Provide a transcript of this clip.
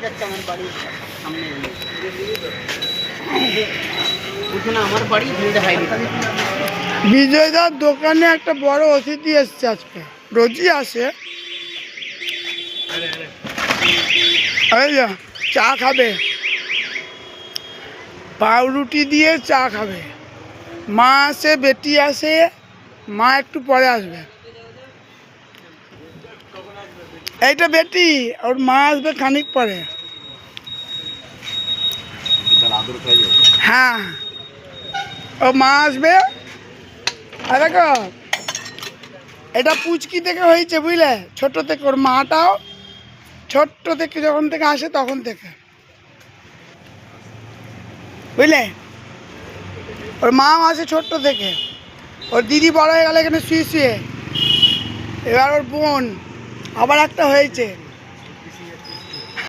যাচ্ছে আমার বাড়ির সামনে ওখানে আমার বাড়ি ভিড় হাইনি। বিজয়দার দোকানে একটা বড় অতিথি এসছে আজকে, রোজই আসে। এই যা চা খাবে, পাউরুটি দিয়ে চা খাবে। মা আসে, বেটি আসে, মা একটু পরে আসবে। এইটা বেটি, ওর মা আসবে খানিক পরে। হ্যাঁ, ও মা আসবে। আর দেখো এটা পুচকি থেকে হয়েছে বুঝলে, ছোট থেকে। ওর মাটাও ছোট্ট থেকে যখন থেকে আসে তখন থেকে, বুঝলে। ওর মাও আসে ছোট্ট থেকে। ওর দিদি বড় হয়ে গেল এখানে শুয়ে শুয়ে। এবার ওর বোন আবার একটা হয়েছে।